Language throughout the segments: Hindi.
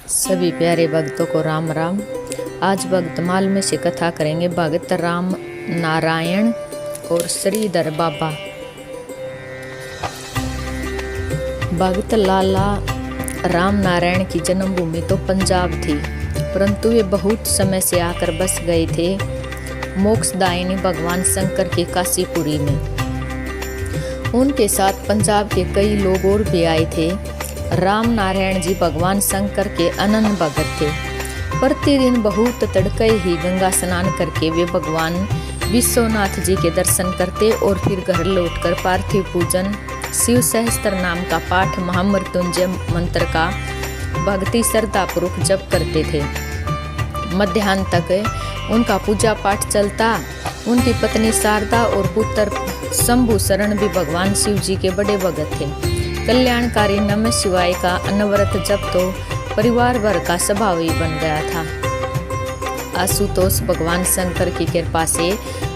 सभी प्यारे भक्तों को राम राम। आज भक्तमाल में से कथा करेंगे भगत राम नारायण और श्रीधर बाबा। भगत लाला राम नारायण की जन्मभूमि तो पंजाब थी, परंतु वे बहुत समय से आकर बस गए थे मोक्षदायिनी भगवान शंकर के काशीपुरी में। उनके साथ पंजाब के कई लोग और भी आए थे। राम नारायण जी भगवान शंकर के अनन्य भगत थे। प्रतिदिन बहुत तड़के ही गंगा स्नान करके वे भगवान विश्वनाथ जी के दर्शन करते और फिर घर लौटकर पार्थिव पूजन, शिव सहस्त्र नाम का पाठ, महामृत्युंजय मंत्र का भक्ति श्रद्धापूर्वक जप करते थे। मध्याह्न तक उनका पूजा पाठ चलता। उनकी पत्नी शारदा और पुत्र शंभु शरण भी भगवान शिव जी के बड़े भगत थे। कल्याणकारी नमः शिवाय का अनवरत जप तो परिवार भर का स्वभाव ही बन गया था। आशुतोष भगवान शंकर की कृपा से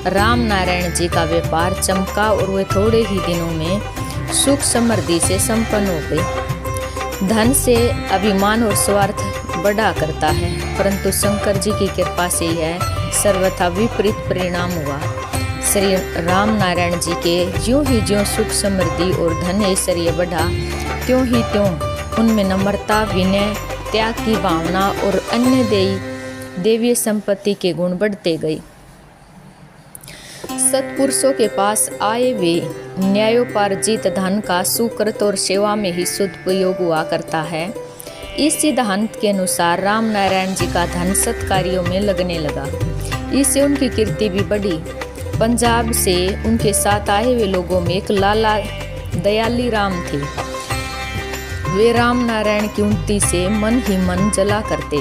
राम नारायण जी का व्यापार चमका और वे थोड़े ही दिनों में सुख समृद्धि से संपन्न हो गए। धन से अभिमान और स्वार्थ बढ़ा करता है, परंतु शंकर जी की कृपा से यह सर्वथा विपरीत परिणाम हुआ। श्री राम नारायण जी के ज्यों सुख समृद्धि और धन ऐश्वर्य बढ़ा, त्यों ही त्यों उनमें नम्रता, विनय, त्याग की भावना और अन्य देवीय संपत्ति के गुण बढ़ते गए। सत्पुरुषों के पास आए वे न्यायोपार्जित धन का सुकृत और सेवा में ही सदुपयोग हुआ करता है। इस सिद्धांत के अनुसार राम नारायण जी का धन सत्कार्यों में लगने लगा। इससे उनकी कीर्ति भी बढ़ी। पंजाब से उनके साथ आए हुए लोगों में एक लाला दयाली राम थे। वे राम नारायण की उन्नति से मन ही मन जला करते।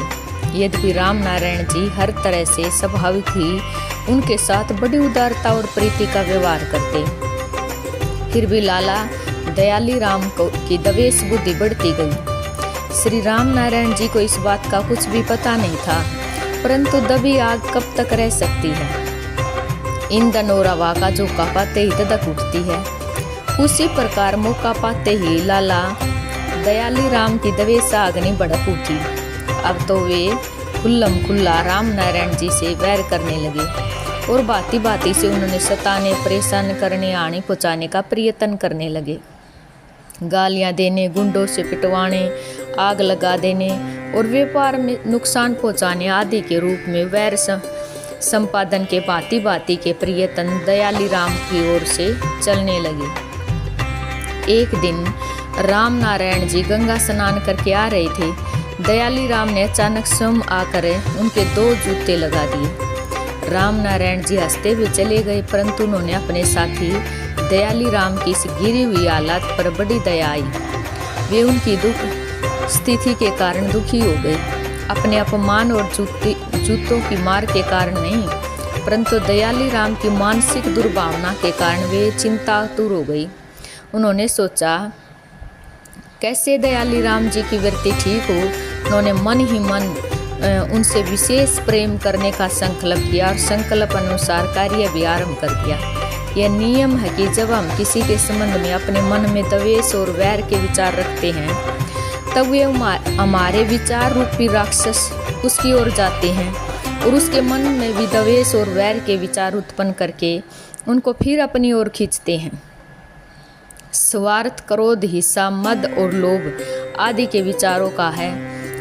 यद्यपि राम नारायण जी हर तरह से स्वाभाविक ही उनके साथ बड़ी उदारता और प्रीति का व्यवहार करते, फिर भी लाला दयाली राम की दवेश बुद्धि बढ़ती गई। श्री राम नारायण जी को इस बात का कुछ भी पता नहीं था, परंतु दबी आग कब तक रह सकती है। ईंधन और हवा का झोंका पाते ही धधक उठती है। उसी प्रकार मौका पाते ही लाला दयाली राम की दवेश अग्नि भड़क उठी। अब तो वे खुल्लम खुल्ला राम नारायण जी से वैर करने लगे और बाती बाती से उन्होंने सताने, परेशान करने, आने पहुँचाने का प्रयत्न करने लगे। गालियाँ देने, गुंडों से पिटवाने, आग लगा देने और व्यापार में नुकसान पहुँचाने आदि के रूप में वैर संपादन के बाती बाती के प्रयत्न दयाली राम की ओर से चलने लगे। एक दिन राम नारायण जी गंगा स्नान करके आ रहे थे। दयाली राम ने अचानक स्वयं आकर उनके 2 जूते लगा दिए। राम नारायण जी हंसते हुए चले गए, परंतु उन्होंने अपने साथी दयाली राम की इस गिरी हुई हालत पर बड़ी दया आई। वे उनकी दुख स्थिति के कारण दुखी हो गए। अपने अपमान और जूतों की मार के कारण नहीं, परंतु दयाली राम की मानसिक दुर्भावना के कारण वे चिंतातुर हो गई। उन्होंने सोचा कैसे दयाली राम जी की वृत्ति ठीक हो। उन्होंने मन ही मन उनसे विशेष प्रेम करने का संकल्प किया और संकल्प अनुसार कार्य भी आरंभ कर दिया। यह नियम है कि जब हम किसी के संबंध में अपने मन में द्वेष और वैर के विचार रखते हैं, तब वे हमारे विचार रूपी राक्षस उसकी ओर जाते हैं और उसके मन में भी द्वेष और वैर के विचार उत्पन्न करके उनको फिर अपनी ओर खींचते हैं। स्वार्थ, क्रोध, हिंसा, मद और लोभ आदि के विचारों का है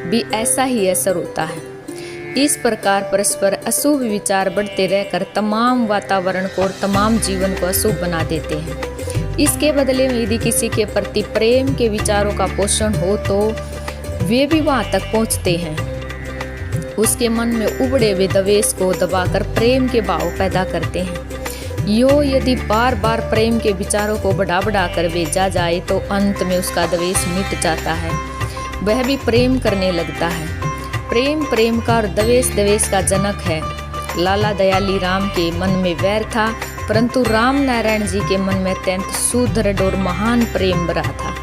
भी ऐसा ही असर होता है। इस प्रकार परस्पर अशुभ विचार बढ़ते रहकर तमाम वातावरण को और तमाम जीवन को अशुभ बना देते हैं। इसके बदले में यदि किसी के प्रति प्रेम के विचारों का पोषण हो तो वे भी वहां तक पहुंचते हैं। उसके मन में उबड़े हुए द्वेष को दबाकर प्रेम के भाव पैदा करते हैं। यदि बार बार प्रेम के विचारों को बढ़ा कर भेजा जाए तो अंत में उसका द्वेष मिट जाता है, वह भी प्रेम करने लगता है। प्रेम का और द्वेष का जनक है। लाला दयाली राम के मन में वैर था, परंतु राम नारायण जी के मन में अत्यंत सुदृढ़ और महान प्रेम भरा था।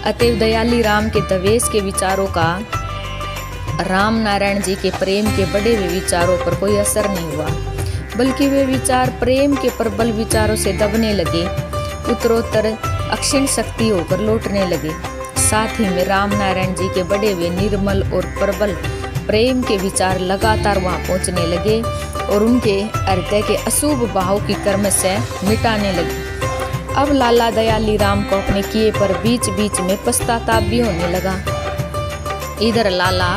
अतएव दयाली राम के द्वेष के विचारों का राम नारायण जी के प्रेम के बढ़े हुए विचारों पर कोई असर नहीं हुआ, बल्कि वे विचार प्रेम के प्रबल विचारों से दबने लगे, उत्तरोत्तर अक्षीण शक्ति होकर लौटने लगे। साथ ही में राम नारायण जी के बड़े हुए निर्मल और प्रबल प्रेम के विचार लगातार वहाँ पहुँचने लगे और उनके हृदय के अशुभ भाव की कर्म से मिटाने लगे। अब लाला दयाली राम को अपने किए पर बीच बीच में पश्चाताप भी होने लगा। इधर लाला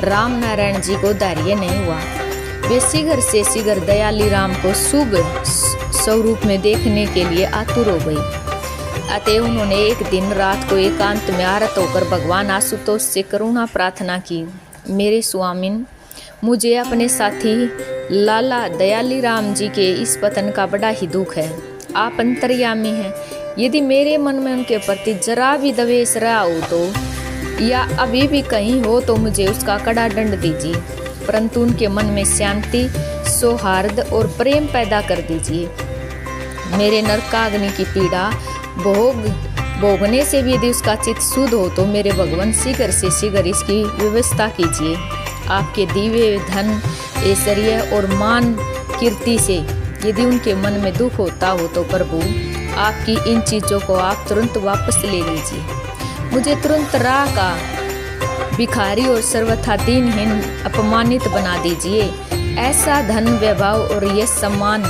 राम नारायण जी को धैर्य नहीं हुआ। वे शीघ्र से शीघ्र दयाली राम को शुभ स्वरूप में देखने के लिए आतुर हो गई। अतः उन्होंने एक दिन रात को एकांत में आरत होकर भगवान आशुतोष से करुणा प्रार्थना की। मेरे स्वामिन, मुझे अपने साथी लाला दयाली राम जी के इस पतन का बड़ा ही दुख है। आप अंतर्यामी हैं। यदि मेरे मन में उनके प्रति जरा भी द्वेष रहा हो तो या अभी भी कहीं हो तो मुझे उसका कड़ा दंड दीजिए, परंतु उनके मन में शांति, सौहार्द और प्रेम पैदा कर दीजिए। मेरे नरकाग्नि की पीड़ा भोगने से भी यदि उसका चित्त शुद्ध हो तो मेरे भगवान शीघ्र से शीघ्र इसकी व्यवस्था कीजिए। आपके दिव्य धन, ऐश्वर्य और मान कीर्ति से यदि उनके मन में दुख होता हो तो प्रभु आपकी इन चीज़ों को आप तुरंत वापस ले लीजिए। मुझे तुरंत राह का भिखारी और सर्वथा दीनहीन अपमानित बना दीजिए। ऐसा धन, वैभव और यश सम्मान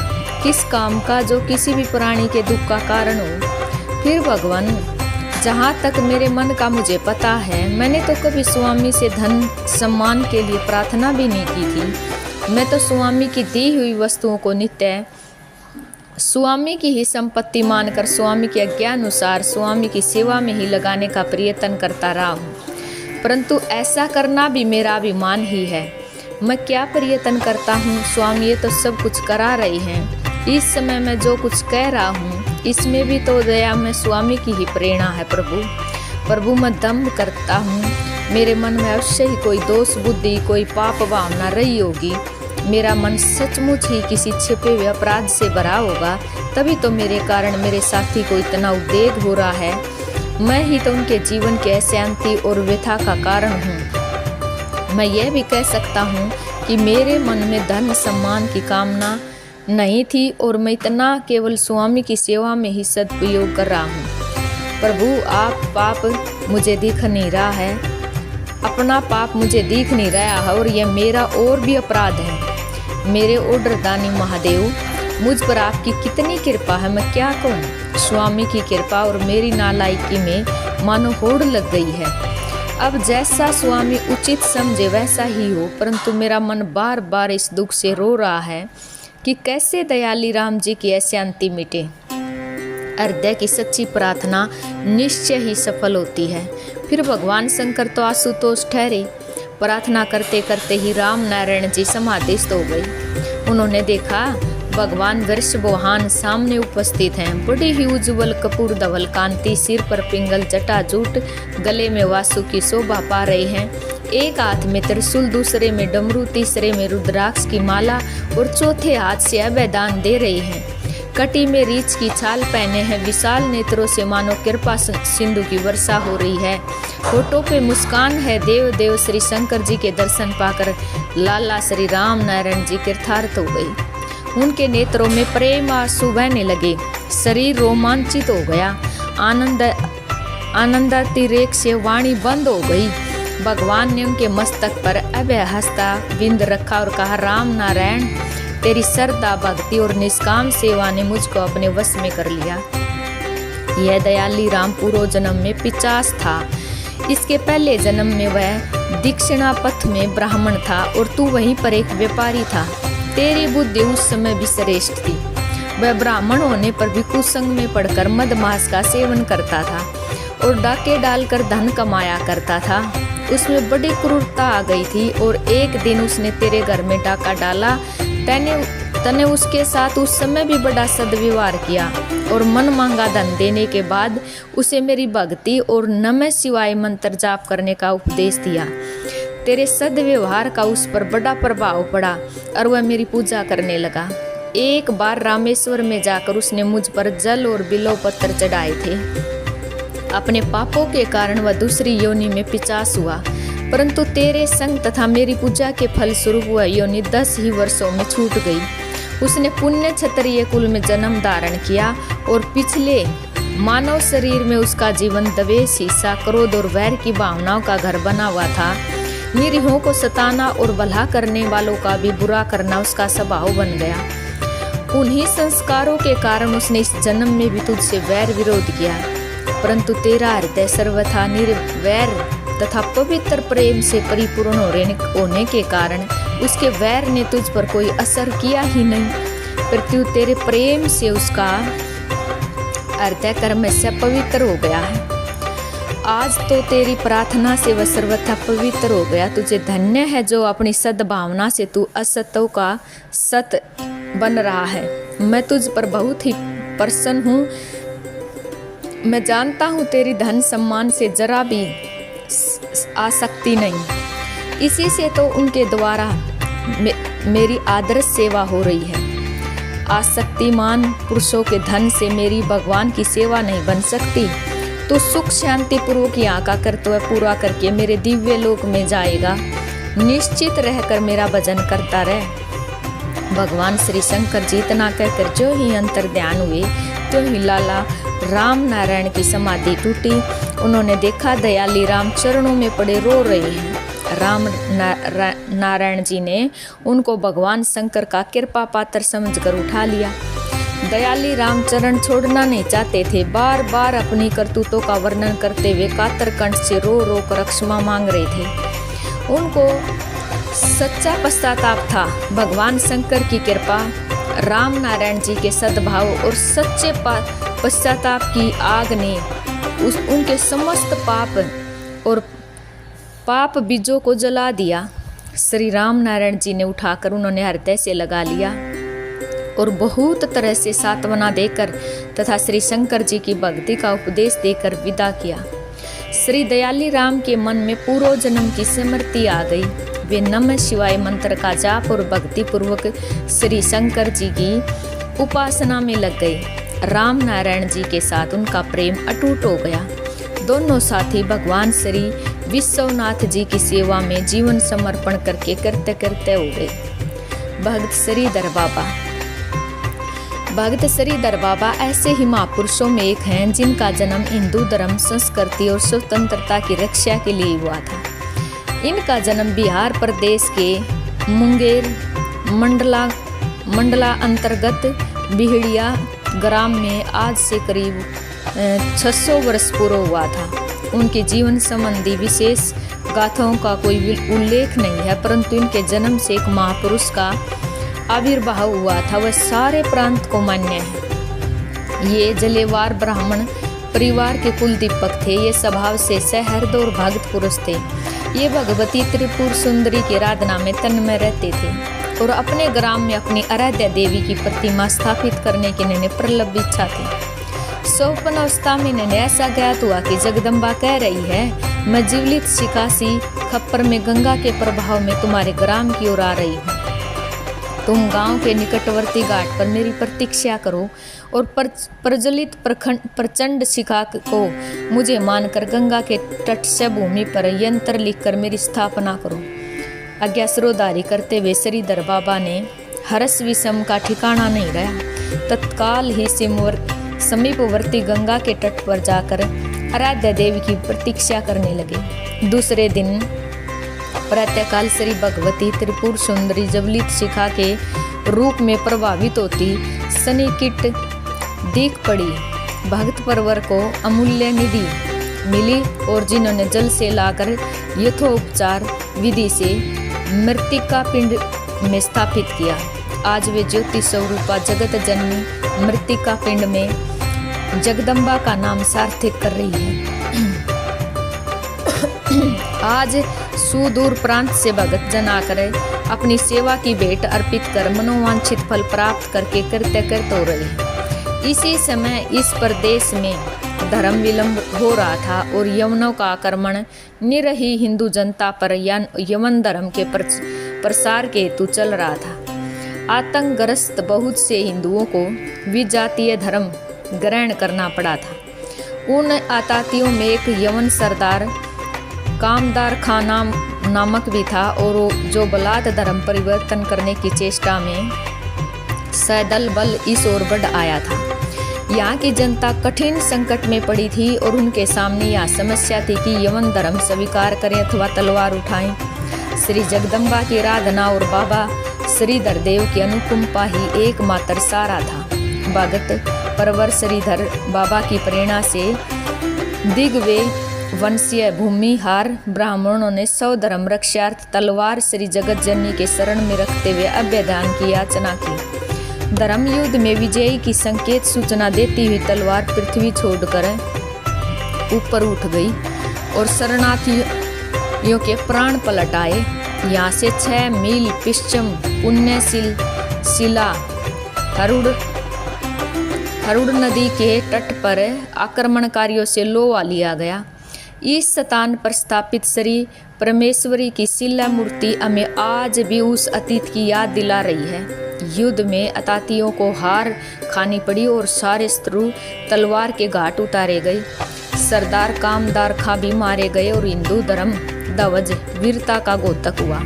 किस काम का जो किसी भी प्राणी के दुख का कारण हो। फिर भगवान, जहाँ तक मेरे मन का मुझे पता है, मैंने तो कभी स्वामी से धन सम्मान के लिए प्रार्थना भी नहीं की थी। मैं तो स्वामी की दी हुई वस्तुओं को नित्य स्वामी की ही संपत्ति मानकर स्वामी की आज्ञा अनुसार स्वामी की सेवा में ही लगाने का प्रयत्न करता रहा हूँ, परंतु ऐसा करना भी मेरा अभिमान ही है। मैं क्या प्रयत्न करता हूँ, स्वामी ये तो सब कुछ करा रही हैं। इस समय मैं जो कुछ कह रहा हूँ इसमें भी तो दया में स्वामी की ही प्रेरणा है। प्रभु मैं दम्भ करता हूँ। मेरे मन में अवश्य ही कोई दोष बुद्धि, कोई पाप भावना रही होगी। मेरा मन सचमुच ही किसी छिपे हुए अपराध से भरा होगा, तभी तो मेरे कारण मेरे साथी को इतना उद्वेग हो रहा है। मैं ही तो उनके जीवन के अशांति और व्यथा का कारण हूँ। मैं यह भी कह सकता हूँ कि मेरे मन में धन सम्मान की कामना नहीं थी और मैं इतना केवल स्वामी की सेवा में ही सदुपयोग कर रहा हूँ। प्रभु आप पाप मुझे दिख नहीं रहा है, अपना पाप मुझे दिख नहीं रहा है और यह मेरा और भी अपराध है। मेरे ओडरदानी महादेव, मुझ पर आपकी कितनी कृपा है, मैं क्या कहूँ। स्वामी की कृपा और मेरी नालायकी में मानो होड़ लग गई है। अब जैसा स्वामी उचित समझे वैसा ही हो, परंतु मेरा मन बार बार इस दुख से रो रहा है कि कैसे दयाली राम जी की अशांति मिटे। हृदय की सच्ची प्रार्थना निश्चय ही सफल होती है। फिर भगवान शंकर तो आशुतोष ठहरे। प्रार्थना करते करते ही राम नारायण जी समाधिस्थ हो गए। उन्होंने देखा भगवान वृषभवाहन सामने उपस्थित हैं। बड़ी ही उज्ज्वल कपूर धवल कांति, सिर पर पिंगल जटा जूट, गले में वासु की शोभा पा रहे हैं। एक हाथ में त्रिशूल, दूसरे में डमरू, तीसरे में रुद्राक्ष की माला और चौथे हाथ से अभयदान दे रहे हैं। कटी में रीछ की छाल पहने हैं। विशाल नेत्रों से मानो कृपा सिंधु की वर्षा हो रही है। होठों पे मुस्कान है। देव देव श्री शंकर जी के दर्शन पाकर लाला श्री राम नारायण जी कृतार्थ हो गई। उनके नेत्रों में प्रेम आंसू बहने लगे। शरीर रोमांचित हो गया। आनंदातिरेक से वाणी बंद हो गई। भगवान ने उनके मस्तक पर अभय हस्ता बिंद रखा और कहा, राम नारायण, तेरी श्रद्धा, भक्ति और निष्काम सेवा ने मुझको अपने वश में कर लिया। यह दयाली राम पूर्व जन्म में पिचास था। इसके पहले जन्म में वह दक्षिणा पथ में ब्राह्मण था और तू वहीं पर एक व्यापारी था। तेरी बुद्धि उस समय भी श्रेष्ठ थी। वह ब्राह्मण होने पर भी कुसंग में पड़कर मदमास का सेवन करता था और डाके डालकर धन कमाया करता था। उसमें बड़ी क्रूरता आ गई थी और एक दिन उसने तेरे घर में डाका डाला। तने उसके साथ उस समय भी बड़ा सद्व्यवहार किया और मन मांगा धन देने के बाद उसे मेरी भक्ति और नमः शिवाय मंत्र जाप करने का उपदेश दिया। तेरे सद्व्यवहार का उस पर बड़ा प्रभाव पड़ा और वह मेरी पूजा करने लगा। एक बार रामेश्वर में जाकर उसने मुझ पर जल और बिल्व पत्र चढ़ाए थे। अपने पापों के कारण वह दूसरी योनि में पिचास हुआ, परंतु तेरे संग तथा मेरी पूजा के फल स्वरूप वह योनि 10 ही वर्षों में छूट गई। उसने पुण्य क्षत्रिय कुल में जन्म धारण किया और पिछले मानव शरीर में उसका जीवन द्वेष, हिंसा, क्रोध और वैर की भावनाओं का घर बना हुआ था। निरीहों को सताना और भला करने वालों का भी बुरा करना उसका स्वभाव बन गया। उन्हीं संस्कारों के कारण उसने इस जन्म में भी तुझसे वैर विरोध किया, परंतु तेरा हृदय सर्वथा निर्वैर तथा पवित्र प्रेम से परिपूर्ण होने के कारण उसके वैर ने तुझ पर कोई असर किया ही नहीं, प्रत्युत तेरे प्रेम से उसका हृदय कर्म से पवित्र हो गया है। आज तो तेरी प्रार्थना से वह सर्वथा पवित्र हो गया। तुझे धन्य है जो अपनी सद्भावना से तू असतों का सत बन रहा है। मैं तुझ पर बहुत ही प्रसन्न हूँ। मैं जानता हूँ तेरी धन सम्मान से जरा भी आसक्ति नहीं, इसी से तो उनके द्वारा मेरी आदर्श सेवा हो रही है। आसक्तिमान पुरुषों के धन से मेरी भगवान की सेवा नहीं बन सकती। तो सुख शांति पूर्वक यहाँ का कर्तव्य पूरा करके मेरे दिव्य लोक में जाएगा। निश्चित रहकर मेरा भजन करता रह। भगवान श्री शंकर जी इतना कहकर जो ही अंतर ध्यान हुए तो ही लाला राम नारायण की समाधि टूटी। उन्होंने देखा दयाली राम चरणों में पड़े रो रहे हैं। राम नारायण जी ने उनको भगवान शंकर का कृपा पात्र समझकर उठा लिया। दयाली राम चरण छोड़ना नहीं चाहते थे। बार बार अपनी करतूतों का वर्णन करते हुए कातर कंठ से रो रो कर क्षमा मांग रहे थे। उनको सच्चा पश्चाताप था। भगवान शंकर की कृपा, राम नारायण जी के सद्भाव और सच्चे पश्चाताप की आग ने उनके समस्त पाप बीजों को जला दिया। श्री राम नारायण जी ने उठाकर उन्होंने हृदय से लगा लिया और बहुत तरह से सांत्वना देकर तथा श्री शंकर जी की भक्ति का उपदेश देकर विदा किया। श्री दयाली राम के मन में पूर्व जन्म की स्मृति आ गई। वे नमः शिवाय मंत्र का जाप और भक्ति पूर्वक श्री शंकर जी की उपासना में लग गए। राम नारायण जी के साथ उनका प्रेम अटूट हो गया। दोनों साथी भगवान श्री विश्वनाथ जी की सेवा में जीवन समर्पण करके करते करते हो गए। भक्त श्रीधर बाबा ऐसे ही महापुरुषों में एक हैं जिनका जन्म हिंदू धर्म, संस्कृति और स्वतंत्रता की रक्षा के लिए हुआ था। इनका जन्म बिहार प्रदेश के मुंगेर मंडला अंतर्गत बिहड़िया ग्राम में आज से करीब 600 वर्ष पूर्व हुआ था। उनके जीवन संबंधी विशेष गाथाओं का कोई उल्लेख नहीं है, परंतु इनके जन्म से एक महापुरुष का आविर्भाव हुआ था। वह सारे प्रांत को मान्य है। ये जलेवार ब्राह्मण परिवार के कुल दीपक थे। ये स्वभाव से सहृद और भक्त पुरुष थे। ये भगवती त्रिपुर सुंदरी की आराधना में तन्मय रहते थे और अपने ग्राम में अपनी आराध्या देवी की प्रतिमा स्थापित करने की इन्हें प्रबल इच्छा थी। सौपन अवस्था में इन्हें ऐसा ज्ञात हुआ कि जगदम्बा कह रही है, मैं जीवलित शिकासी खप्पर में गंगा के प्रभाव में तुम्हारे ग्राम की ओर आ रही हूँ। तुम गांव के निकटवर्ती घाट पर मेरी प्रतीक्षा करो और प्रज्वलित प्रचंड शिखा को मुझे मानकर गंगा के तट से भूमि पर यंत्र लिखकर मेरी स्थापना करो। आज्ञा सिरोधारी करते हुए श्रीधर बाबा ने हर्ष विषम का ठिकाना नहीं रहा। तत्काल ही समीपवर्ती गंगा के तट पर जाकर आराध्या देवी की प्रतीक्षा करने लगे। दूसरे दिन प्रातःकाल श्री भगवती त्रिपुर सुंदरी जवलित शिखा के रूप में प्रभावित होती सन्निकट दिख पड़ी। भक्त परवर को अमूल्य निधि मिली और जिन्होंने जल से लाकर यथोपचार विधि से मृत्तिका पिंड में स्थापित किया। आज वे ज्योति स्वरूपा जगत जननी मृत्तिका पिंड में जगदम्बा का नाम सार्थक कर रही है। आज सुदूर प्रांत से भगत जन आकर अपनी सेवा की भेंट अर्पित कर मनोवांछित फल प्राप्त करके कृतकृत हो रहे हैं। इसी समय इस प्रदेश में धर्म विलंब हो रहा था और यवनों का आक्रमण निरही हिंदू जनता पर यवन धर्म के प्रसार के हेतु चल रहा था। आतंकग्रस्त बहुत से हिंदुओं को विजातीय धर्म ग्रहण करना पड़ा था। उन आतंकियों में एक यवन सरदार कामदार खान नामक भी था और जो बलात् धर्म परिवर्तन करने की चेष्टा में सैदल बल इस ओर बढ़ आया था। यहाँ की जनता कठिन संकट में पड़ी थी और उनके सामने यह समस्या थी कि यवन धर्म स्वीकार करें अथवा तलवार उठाएं। श्री जगदम्बा की आराधना और बाबा श्रीधर देव की अनुकंपा ही एकमात्र सहारा था। भगत परवर श्रीधर बाबा की प्रेरणा से दिग्वे वंशीय भूमिहार ब्राह्मणों ने स्वधर्म रक्षार्थ तलवार श्री जगत जननी के शरण में रखते हुए अभ्यदान की याचना की। धर्म युद्ध में विजयी की संकेत सूचना देती हुई तलवार पृथ्वी छोड़कर ऊपर उठ गई और शरणार्थियों के प्राण पलट आए। यहाँ से 6 मील पश्चिम पुण्यशील शिला हरुड़ नदी के तट पर आक्रमणकारियों से लोहा लिया गया। इस स्थान पर स्थापित श्री परमेश्वरी की शिला मूर्ति हमें आज भी उस अतीत की याद दिला रही है। युद्ध में अतातियों को हार खानी पड़ी और सारे शत्रु तलवार के घाट उतारे गए। सरदार कामदार खां भी मारे गए और हिंदू धर्म ध्वज वीरता का घोतक हुआ।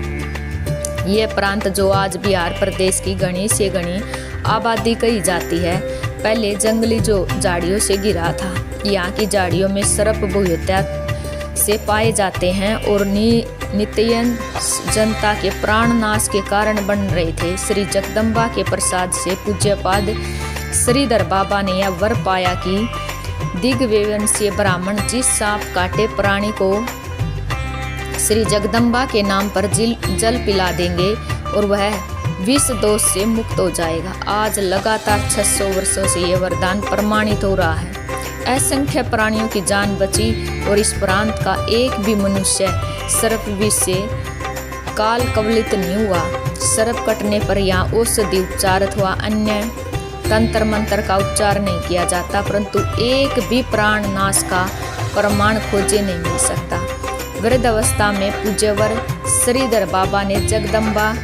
ये प्रांत जो आज बिहार प्रदेश की घनी से घनी आबादी कही जाती है, पहले जंगली जो झाड़ियों से घिरा था। यहाँ की झाड़ियों में सर्प बहुतायत से पाए जाते हैं और नित्यन जनता के प्राण नाश के कारण बन रहे थे। श्री जगदम्बा के प्रसाद से पूज्यपाद श्रीधर बाबा ने यह वर पाया कि दिग्वंशीय ब्राह्मण जिस सांप काटे प्राणी को श्री जगदम्बा के नाम पर जल पिला देंगे और वह विष दोष से मुक्त हो जाएगा। आज लगातार 600 वर्षों से यह वरदान प्रमाणित हो रहा है। असंख्य प्राणियों की जान बची और इस प्रांत का एक भी मनुष्य सर्प विष से काल कवलित नहीं हुआ। सर्प कटने पर यहाँ औषधि उपचार अथवा अन्य तंत्र मंत्र का उपचार नहीं किया जाता, परंतु एक भी प्राण नाश का प्रमाण खोजे नहीं मिल सकता। वृद्ध अवस्था में पूज्यवर श्रीधर बाबा ने जगदम्बा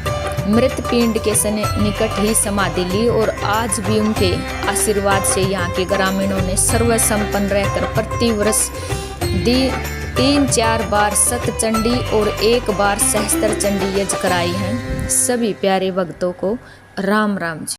मृत पिंड के निकट ही समाधि ली और आज भी उनके आशीर्वाद से यहाँ के ग्रामीणों ने सर्वसंपन्न रहकर प्रति वर्ष 3-4 बार सतचंडी और 1 बार सहस्त्र चंडी यज्ञ कराई हैं। सभी प्यारे भक्तों को राम राम जी।